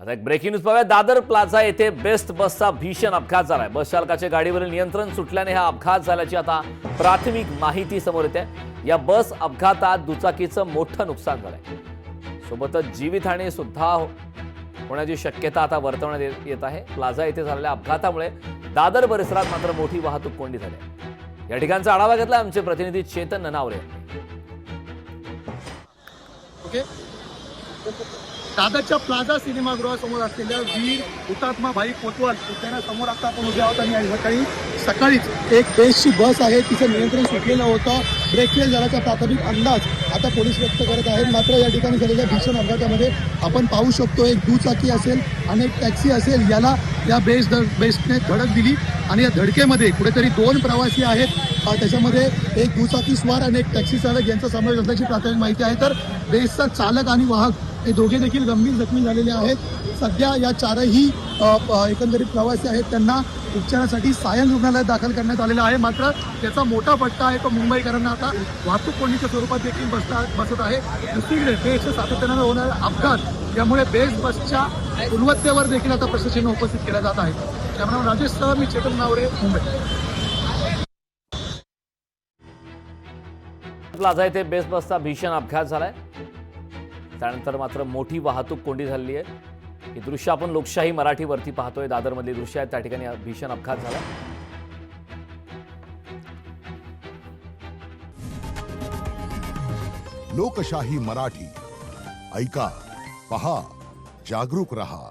आता एक breaking news पाहूया। दादर प्लाझा येथे बेस्ट बसचा भीषण अपघात झालाय। बस चालकाचे गाडीवरील नियंत्रण सुटल्याने हा अपघात झाल्याची आता प्राथमिक माहिती समोर येते। या बस अपघातात दुचाकीचं मोठं नुकसान झालंय, सोबतच जीवितहानी सुद्धा होण्याची शक्यता आता वर्तवण्यात येत आहे। प्लाझा येथे झालेल्या अपघातामुळे दादर परिसरात मात्र मोठी वाहतूक कोंडी झाली आहे। या ठिकाणचा आढावा घेतला आमचे प्रतिनिधी चेतन ननावरे। ओके, दादरच्या प्लाझा सिनेमागृहासमोर असलेल्या वीर हुतात्मा भाई कोतवाल उद्यानासमोर आता आपण उभे आहोत आणि सकाळीच एक बेस्टची बस आहे, तिचं नियंत्रण सुटलेलं होतं, ब्रेक फेल झाल्याचा प्राथमिक अंदाज आता पोलीस व्यक्त करत आहेत। मात्र या ठिकाणी झालेल्या भीषण अपघातामध्ये आपण पाहू शकतो एक दुचाकी असेल आणि एक टॅक्सी असेल, याला या बेस्टने धडक दिली आणि या धडकेमध्ये कुठेतरी 2 प्रवासी आहेत, त्याच्यामध्ये एक दुचाकी स्वार आणि एक टॅक्सी चालक यांचा समावेश असल्याची प्राथमिक माहिती आहे। तर बेस्टचा चालक आणि वाहक हे दोघे देखील गंभीर जखमी झालेले आहेत। सध्या या 4ही एकंदरीत प्रवासी आहेत, त्यांना उपचारासाठी सायन रुग्णालयात दाखल करण्यात आलेलं आहे। मात्र त्याचा मोठा फटका आहे तो मुंबईकरांना आता वाहतूक कोंडीच्या स्वरूपात देखील बसत आहे। दुसरीकडे बेस्टच्या सातत्याने होणारे अपघात यामुळे बेस्ट बसच्या गुणवत्तेवर देखील आता प्रशासन उपस्थित केला जात आहे। त्यामुळे राजेश सह मी चेतन ननावरे, मुंबई। प्लाझा येथे बेस्ट बसचा भीषण अपघात झालाय, त्यानंतर मात्र मोठी वाहतूक कोंडी झालेली आहे। ही दृश्य आपण लोकशाही मराठीवरती पाहतोय, दादरमधली दृश्य आहेत, त्या ठिकाणी भीषण अपघात झाला। लोकशाही मराठी ऐका, पहा, जागरूक रहा।